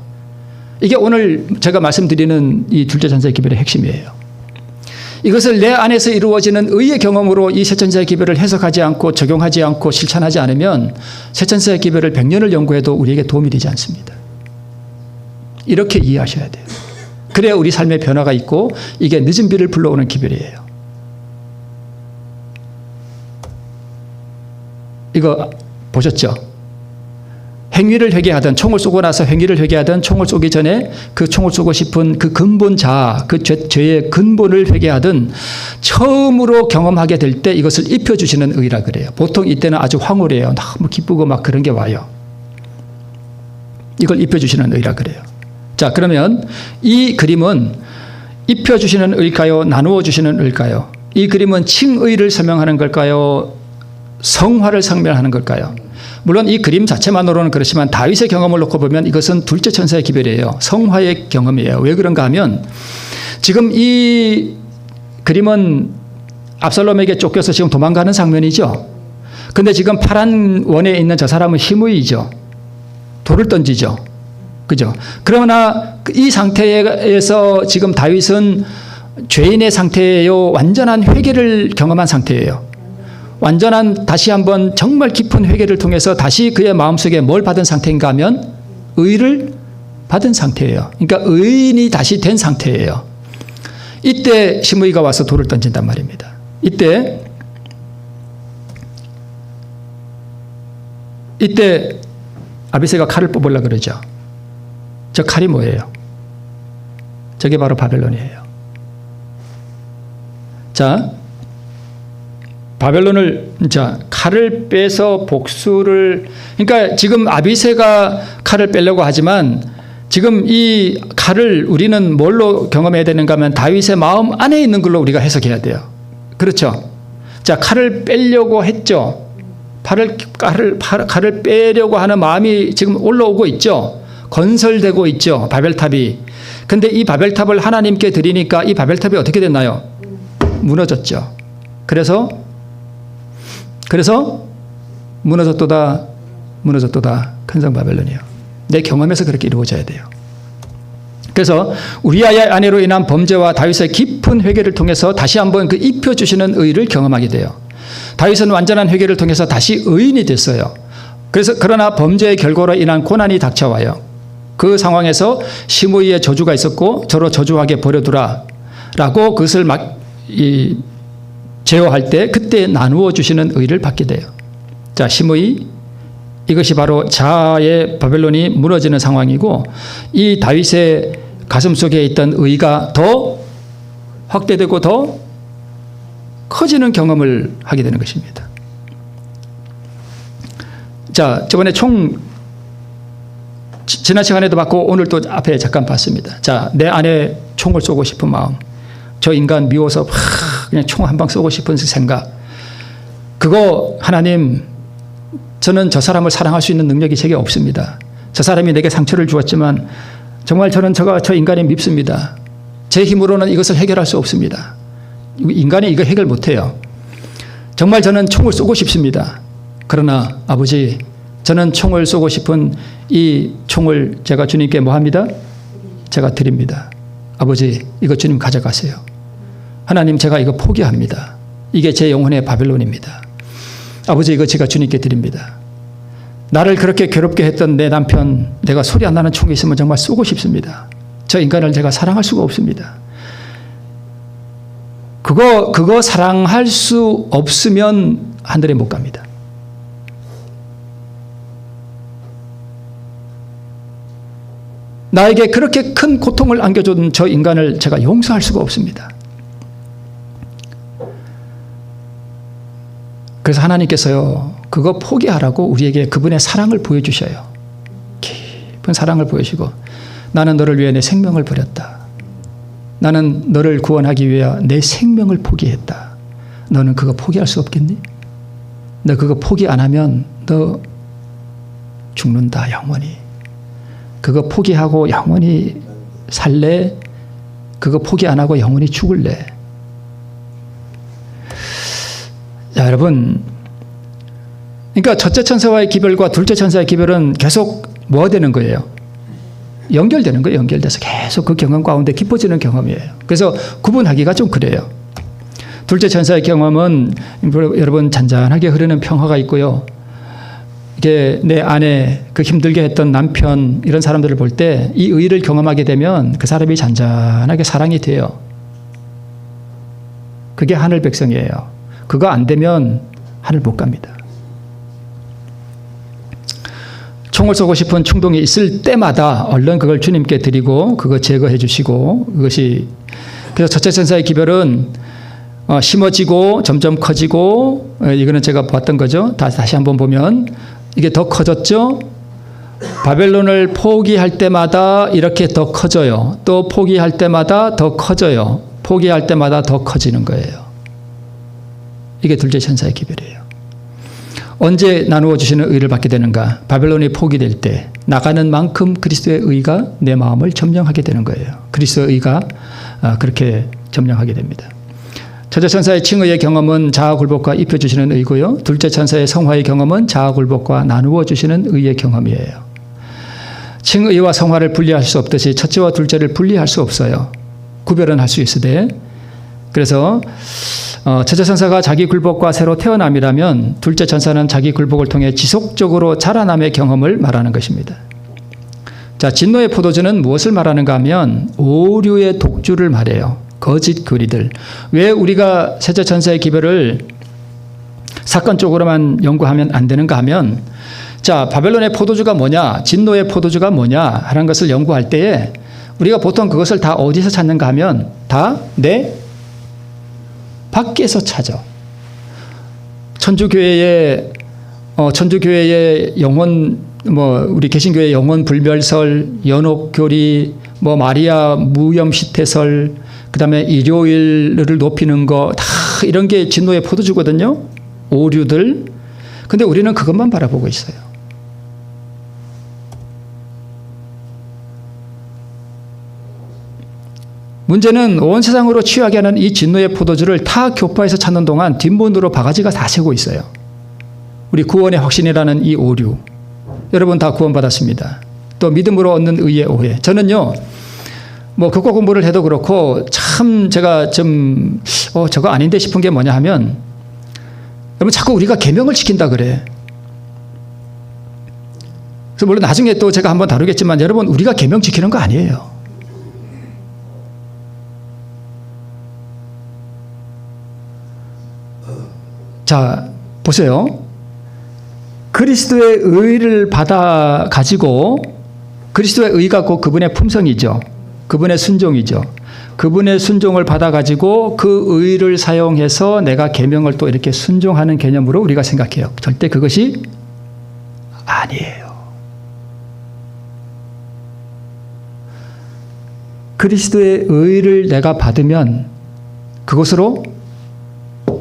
이게 오늘 제가 말씀드리는 이 둘째 천사의 기별의 핵심이에요. 이것을 내 안에서 이루어지는 의의 경험으로 이 세 천사의 기별을 해석하지 않고 적용하지 않고 실천하지 않으면 세 천사의 기별을 100년을 연구해도 우리에게 도움이 되지 않습니다. 이렇게 이해하셔야 돼요. 그래야 우리 삶의 변화가 있고 이게 늦은 비를 불러오는 기별이에요. 이거 보셨죠? 행위를 회개하던, 총을 쏘고 나서 행위를 회개하던, 총을 쏘기 전에 그 총을 쏘고 싶은 그 근본자, 그 죄의 근본을 회개하던 처음으로 경험하게 될 때 이것을 입혀주시는 의라 그래요. 보통 이때는 아주 황홀해요. 너무 기쁘고 막 그런 게 와요. 이걸 입혀주시는 의라 그래요. 자, 그러면 이 그림은 입혀주시는 의일까요? 나누어 주시는 의일까요? 이 그림은 칭의를 설명하는 걸까요? 성화를 설명하는 걸까요? 물론 이 그림 자체만으로는 그렇지만 다윗의 경험을 놓고 보면 이것은 둘째 천사의 기별이에요. 성화의 경험이에요. 왜 그런가 하면 지금 이 그림은 압살롬에게 쫓겨서 지금 도망가는 장면이죠. 근데 지금 파란 원에 있는 저 사람은 시므이죠. 돌을 던지죠. 그죠? 그러나 이 상태에서 지금 다윗은 죄인의 상태예요. 완전한 회개를 경험한 상태예요. 완전한 다시 한번 정말 깊은 회개를 통해서 다시 그의 마음속에 뭘 받은 상태인가 하면 의를 받은 상태예요. 그러니까 의인이 다시 된 상태예요. 이때 시므이가 와서 돌을 던진단 말입니다. 이때 아비새가 칼을 뽑으려고 그러죠. 저 칼이 뭐예요? 저게 바로 바벨론이에요. 자, 바벨론을 칼을 빼서 복수를, 그러니까 지금 아비새가 칼을 빼려고 하지만 지금 이 칼을 우리는 뭘로 경험해야 되는가 하면 다윗의 마음 안에 있는 걸로 우리가 해석해야 돼요. 그렇죠? 자, 칼을 빼려고 했죠. 칼을 빼려고 하는 마음이 지금 올라오고 있죠. 건설되고 있죠. 바벨탑이. 근데 이 바벨탑을 하나님께 드리니까 이 바벨탑이 어떻게 됐나요? 무너졌죠. 그래서 무너졌도다 무너졌도다. 큰 성 바벨론이요. 내 경험에서 그렇게 이루어져야 돼요. 그래서 우리아의 아내로 인한 범죄와 다윗의 깊은 회개를 통해서 다시 한번 그 입혀주시는 의를 경험하게 돼요. 다윗은 완전한 회개를 통해서 다시 의인이 됐어요. 그래서 그러나 범죄의 결과로 인한 고난이 닥쳐와요. 그 상황에서 시므이의 저주가 있었고 저로 저주하게 버려두라 라고 그것을 제어할 때 그때 나누어 주시는 의를 받게 돼요. 자, 시므이, 이것이 바로 자아의 바벨론이 무너지는 상황이고 이 다윗의 가슴 속에 있던 의가 더 확대되고 더 커지는 경험을 하게 되는 것입니다. 자, 저번에 지난 시간에도 봤고 오늘 또 앞에 잠깐 봤습니다. 자, 내 안에 총을 쏘고 싶은 마음, 저 인간 미워서 그냥 총 한 방 쏘고 싶은 생각, 그거 하나님, 저는 저 사람을 사랑할 수 있는 능력이 제게 없습니다. 저 사람이 내게 상처를 주었지만 정말 저는 저 인간이 밉습니다. 제 힘으로는 이것을 해결할 수 없습니다. 인간이 이거 해결 못해요. 정말 저는 총을 쏘고 싶습니다. 그러나 아버지, 저는 총을 쏘고 싶은 이 총을 제가 주님께 뭐 합니다? 제가 드립니다. 아버지, 이거 주님 가져가세요. 하나님, 제가 이거 포기합니다. 이게 제 영혼의 바벨론입니다. 아버지, 이거 제가 주님께 드립니다. 나를 그렇게 괴롭게 했던 내 남편, 내가 소리 안 나는 총이 있으면 정말 쏘고 싶습니다. 저 인간을 제가 사랑할 수가 없습니다. 그거 사랑할 수 없으면 하늘에 못 갑니다. 나에게 그렇게 큰 고통을 안겨준 저 인간을 제가 용서할 수가 없습니다. 그래서 하나님께서요, 그거 포기하라고 우리에게 그분의 사랑을 보여주셔요. 깊은 사랑을 보여주시고, 나는 너를 위해 내 생명을 버렸다. 나는 너를 구원하기 위해 내 생명을 포기했다. 너는 그거 포기할 수 없겠니? 너 그거 포기 안 하면 너 죽는다, 영원히. 그거 포기하고 영원히 살래? 그거 포기 안 하고 영원히 죽을래? 자, 여러분, 그러니까 첫째 천사와의 기별과 둘째 천사의 기별은 계속 뭐가 되는 거예요? 연결되는 거예요. 연결돼서 계속 그 경험 가운데 깊어지는 경험이에요. 그래서 구분하기가 좀 그래요. 둘째 천사의 경험은 여러분 잔잔하게 흐르는 평화가 있고요. 이게 내 안에 그 힘들게 했던 남편 이런 사람들을 볼 때 이 의를 경험하게 되면 그 사람이 잔잔하게 사랑이 돼요. 그게 하늘 백성이에요. 그거 안 되면 하늘 못 갑니다. 총을 쏘고 싶은 충동이 있을 때마다 얼른 그걸 주님께 드리고 그거 제거해 주시고, 그것이 그래서 첫째 천사의 기별은 심어지고 점점 커지고, 이거는 제가 봤던 거죠. 다시 한번 보면 이게 더 커졌죠. 바벨론을 포기할 때마다 이렇게 더 커져요. 또 포기할 때마다 더 커져요. 포기할 때마다 더 커지는 거예요. 이게 둘째 천사의 기별이에요. 언제 나누어 주시는 의를 받게 되는가? 바벨론이 포기될 때 나가는 만큼 그리스도의 의가 내 마음을 점령하게 되는 거예요. 그리스도의 의가 그렇게 점령하게 됩니다. 첫째 천사의 칭의의 경험은 자아 굴복과 입혀주시는 의고요. 둘째 천사의 성화의 경험은 자아 굴복과 나누어 주시는 의의 경험이에요. 칭의와 성화를 분리할 수 없듯이 첫째와 둘째를 분리할 수 없어요. 구별은 할 수 있으되, 그래서 첫째 천사가 자기 굴복과 새로 태어남이라면 둘째 천사는 자기 굴복을 통해 지속적으로 자라남의 경험을 말하는 것입니다. 자, 진노의 포도주는 무엇을 말하는가 하면 오류의 독주를 말해요. 거짓 교리들. 왜 우리가 셋째 천사의 기별을 사건적으로만 연구하면 안 되는가 하면, 자, 바벨론의 포도주가 뭐냐, 진노의 포도주가 뭐냐 하는 것을 연구할 때에 우리가 보통 그것을 다 어디서 찾는가 하면 다 내 밖에서 찾아. 천주교회의 영혼, 우리 개신교회 영혼 불멸설, 연옥교리, 마리아 무염시태설, 그 다음에 일요일을 높이는 거, 다 이런 게 진노의 포도주거든요. 오류들. 근데 우리는 그것만 바라보고 있어요. 문제는 온 세상으로 취하게 하는 이 진노의 포도주를 타 교파에서 찾는 동안 뒷문으로 바가지가 다 새고 있어요. 우리 구원의 확신이라는 이 오류. 여러분 다 구원받았습니다. 또 믿음으로 얻는 의의 오해. 저는요, 뭐 국어 공부를 해도 그렇고 참 제가 좀 저거 아닌데 싶은 게 뭐냐 하면, 여러분 자꾸 우리가 계명을 지킨다 그래. 그래서 물론 나중에 또 제가 한번 다루겠지만, 여러분 우리가 계명 지키는 거 아니에요. 자, 보세요. 그리스도의 의를 받아 가지고, 그리스도의 의가 곧 그분의 품성이죠. 그분의 순종이죠. 그분의 순종을 받아 가지고 그 의를 사용해서 내가 계명을 또 이렇게 순종하는 개념으로 우리가 생각해요. 절대 그것이 아니에요. 그리스도의 의를 내가 받으면 그것으로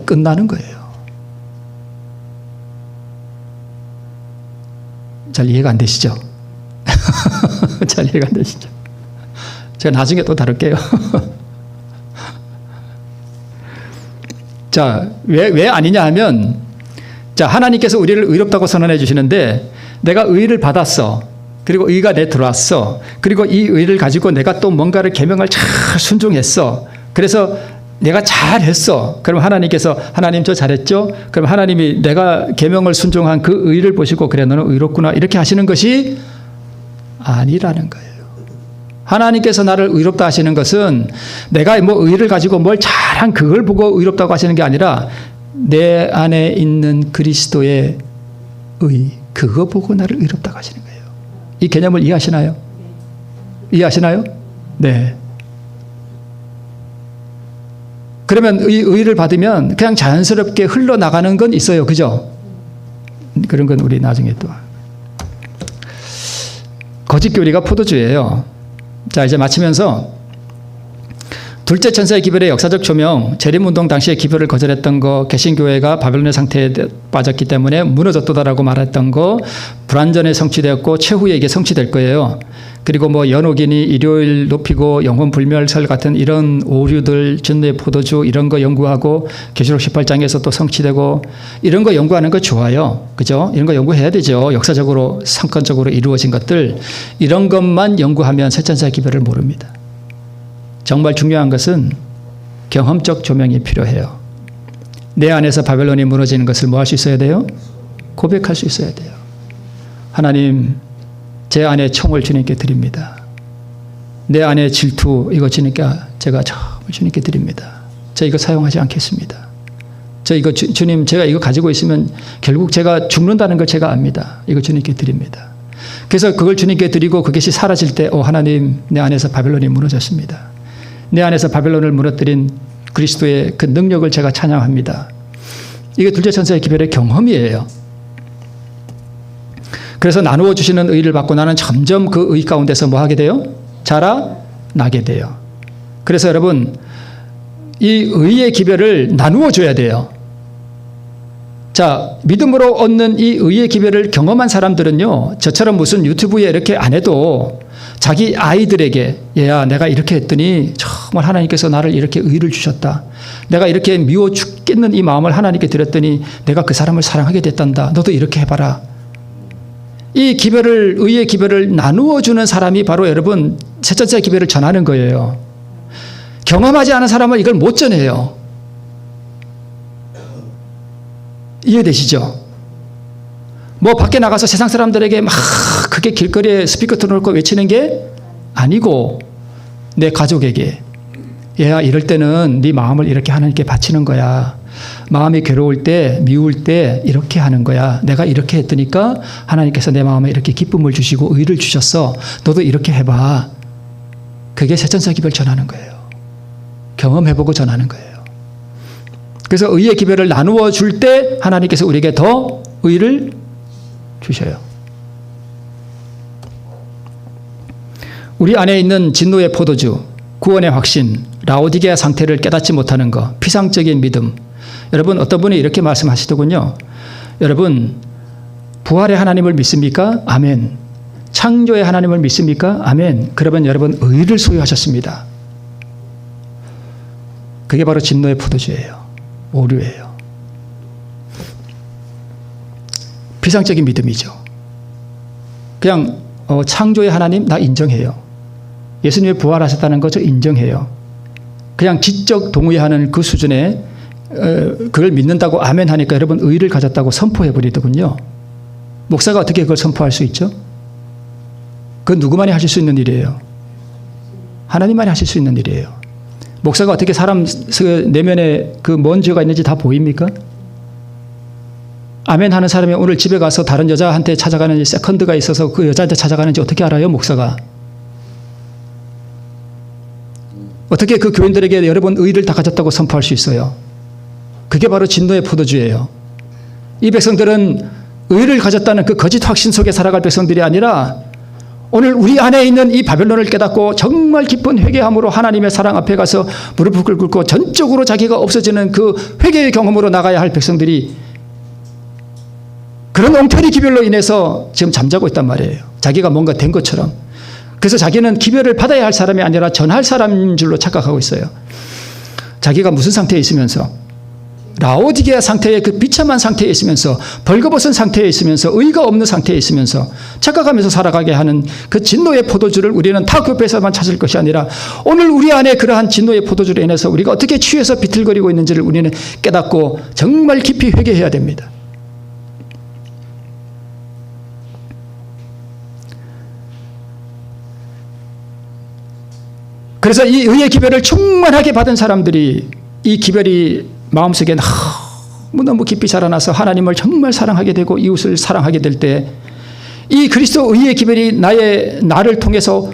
끝나는 거예요. 잘 이해가 안 되시죠? 잘 이해가 안 되시죠? 제가 나중에 또 다룰게요. 자, 왜 아니냐 하면, 자, 하나님께서 우리를 의롭다고 선언해 주시는데, 내가 의를 받았어. 그리고 의가 내 들어왔어. 그리고 이 의를 가지고 내가 또 뭔가를 계명을 잘 순종했어. 그래서 내가 잘했어. 그럼 하나님께서, 하나님 저 잘했죠? 그럼 하나님이 내가 계명을 순종한 그 의를 보시고, 그래 너는 의롭구나, 이렇게 하시는 것이 아니라는 거예요. 하나님께서 나를 의롭다 하시는 것은 내가 뭐 의를 가지고 뭘 잘한 그걸 보고 의롭다고 하시는 게 아니라, 내 안에 있는 그리스도의 의, 그거 보고 나를 의롭다고 하시는 거예요. 이 개념을 이해하시나요? 이해하시나요? 네. 그러면 의를 받으면 그냥 자연스럽게 흘러나가는 건 있어요. 그죠? 그런 건 우리 나중에 또. 거짓 교리가 포도주예요. 자, 이제 마치면서, 둘째 천사의 기별의 역사적 조명, 재림운동 당시에 기별을 거절했던 거, 개신교회가 바벨론의 상태에 빠졌기 때문에 무너졌다라고 말했던 거, 불완전에 성취되었고 최후에 이게 성취될 거예요. 그리고 뭐 연옥이니 일요일 높이고 영혼 불멸설 같은 이런 오류들, 진노의 포도주 이런 거 연구하고 계시록 18장에서 또 성취되고, 이런 거 연구하는 거 좋아요. 그죠? 이런 거 연구해야 되죠. 역사적으로 사건적으로 이루어진 것들, 이런 것만 연구하면 새 천사의 기별을 모릅니다. 정말 중요한 것은 경험적 조명이 필요해요. 내 안에서 바벨론이 무너지는 것을 뭐 할 수 있어야 돼요? 고백할 수 있어야 돼요. 하나님, 제 안에 총을 주님께 드립니다. 내 안에 질투, 이거 제가 주님께 드립니다. 저 이거 사용하지 않겠습니다. 저 이거 주님, 제가 이거 가지고 있으면 결국 제가 죽는다는 걸 제가 압니다. 이거 주님께 드립니다. 그래서 그걸 주님께 드리고 그것이 사라질 때, 하나님, 내 안에서 바벨론이 무너졌습니다. 내 안에서 바벨론을 무너뜨린 그리스도의 그 능력을 제가 찬양합니다. 이게 둘째 천사의 기별의 경험이에요. 그래서 나누어 주시는 의를 받고 나는 점점 그 의 가운데서 뭐 하게 돼요? 자라나게 돼요. 그래서 여러분, 이 의의 기별을 나누어 줘야 돼요. 자, 믿음으로 얻는 이 의의 기별을 경험한 사람들은요, 저처럼 무슨 유튜브에 이렇게 안 해도 자기 아이들에게, 얘야, 내가 이렇게 했더니 정말 하나님께서 나를 이렇게 의를 주셨다. 내가 이렇게 미워 죽겠는 이 마음을 하나님께 드렸더니 내가 그 사람을 사랑하게 됐단다. 너도 이렇게 해봐라. 이 기별을, 의의 기별을 나누어 주는 사람이 바로 여러분 새 천사의 기별을 전하는 거예요. 경험하지 않은 사람은 이걸 못 전해요. 이해되시죠? 뭐 밖에 나가서 세상 사람들에게 막 크게 길거리에 스피커 틀어놓고 외치는 게 아니고, 내 가족에게, 얘야, 이럴 때는 네 마음을 이렇게 하나님께 바치는 거야. 마음이 괴로울 때, 미울 때 이렇게 하는 거야. 내가 이렇게 했더니까 하나님께서 내 마음에 이렇게 기쁨을 주시고 의를 주셨어. 너도 이렇게 해봐. 그게 새 천사 기별 전하는 거예요. 경험해보고 전하는 거예요. 그래서 의의 기별을 나누어 줄 때 하나님께서 우리에게 더 의를 주셔요. 우리 안에 있는 진노의 포도주, 구원의 확신, 라오디게아 상태를 깨닫지 못하는 것, 피상적인 믿음. 여러분, 어떤 분이 이렇게 말씀하시더군요. 여러분, 부활의 하나님을 믿습니까? 아멘. 창조의 하나님을 믿습니까? 아멘. 그러면 여러분, 의를 소유하셨습니다. 그게 바로 진노의 포도주예요. 오류예요. 피상적인 믿음이죠. 그냥 창조의 하나님 나 인정해요. 예수님이 부활하셨다는 거 저 인정해요. 그냥 지적 동의하는 그 수준에 그걸 믿는다고 아멘 하니까 여러분 의를 가졌다고 선포해 버리더군요. 목사가 어떻게 그걸 선포할 수 있죠? 그건 누구만이 하실 수 있는 일이에요. 하나님만이 하실 수 있는 일이에요. 목사가 어떻게 사람 내면에 그 뭔 죄가 있는지 다 보입니까? 아멘 하는 사람이 오늘 집에 가서 다른 여자한테 찾아가는지 세컨드가 있어서 그 여자한테 찾아가는지 어떻게 알아요, 목사가? 어떻게 그 교인들에게 여러분 의를 다 가졌다고 선포할 수 있어요? 그게 바로 진노의 포도주예요. 이 백성들은 의를 가졌다는 그 거짓 확신 속에 살아갈 백성들이 아니라 오늘 우리 안에 있는 이 바벨론을 깨닫고 정말 깊은 회개함으로 하나님의 사랑 앞에 가서 무릎을 꿇고 전적으로 자기가 없어지는 그 회개의 경험으로 나가야 할 백성들이 그런 엉터리 기별로 인해서 지금 잠자고 있단 말이에요. 자기가 뭔가 된 것처럼. 그래서 자기는 기별을 받아야 할 사람이 아니라 전할 사람인 줄로 착각하고 있어요. 자기가 무슨 상태에 있으면서 라오디게아 상태의 그 비참한 상태에 있으면서 벌거벗은 상태에 있으면서 의가 없는 상태에 있으면서 착각하면서 살아가게 하는 그 진노의 포도주를 우리는 타교회에서만 찾을 것이 아니라 오늘 우리 안에 그러한 진노의 포도주로 인해서 우리가 어떻게 취해서 비틀거리고 있는지를 우리는 깨닫고 정말 깊이 회개해야 됩니다. 그래서 이 의의 기별을 충만하게 받은 사람들이 이 기별이 마음속에 너무 깊이 자라나서 하나님을 정말 사랑하게 되고 이웃을 사랑하게 될 때 이 그리스도 의의 기별이 나를 통해서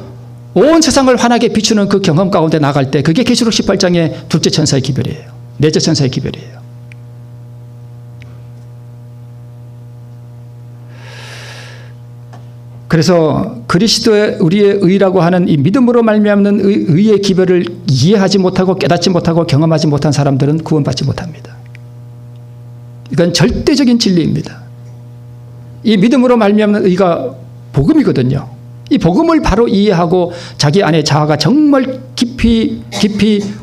온 세상을 환하게 비추는 그 경험 가운데 나갈 때 그게 계시록 18장의 둘째 천사의 기별이에요. 넷째 천사의 기별이에요. 그래서 그리스도의 우리의 의라고 하는 이 믿음으로 말미암는 의의 기별을 이해하지 못하고 깨닫지 못하고 경험하지 못한 사람들은 구원받지 못합니다. 이건 절대적인 진리입니다. 이 믿음으로 말미암는 의가 복음이거든요. 이 복음을 바로 이해하고 자기 안에 자아가 정말 깊이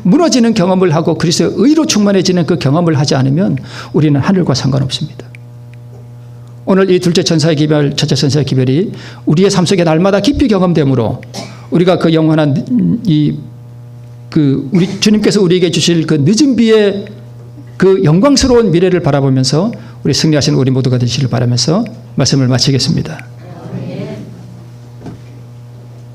무너지는 경험을 하고 그리스도의 의로 충만해지는 그 경험을 하지 않으면 우리는 하늘과 상관없습니다. 오늘 이 둘째 천사의 기별, 첫째 천사의 기별이 우리의 삶 속에 날마다 깊이 경험되므로 우리가 그 영원한 우리 주님께서 우리에게 주실 그 늦은 비의 그 영광스러운 미래를 바라보면서 우리 승리하신 우리 모두가 되시길 바라면서 말씀을 마치겠습니다.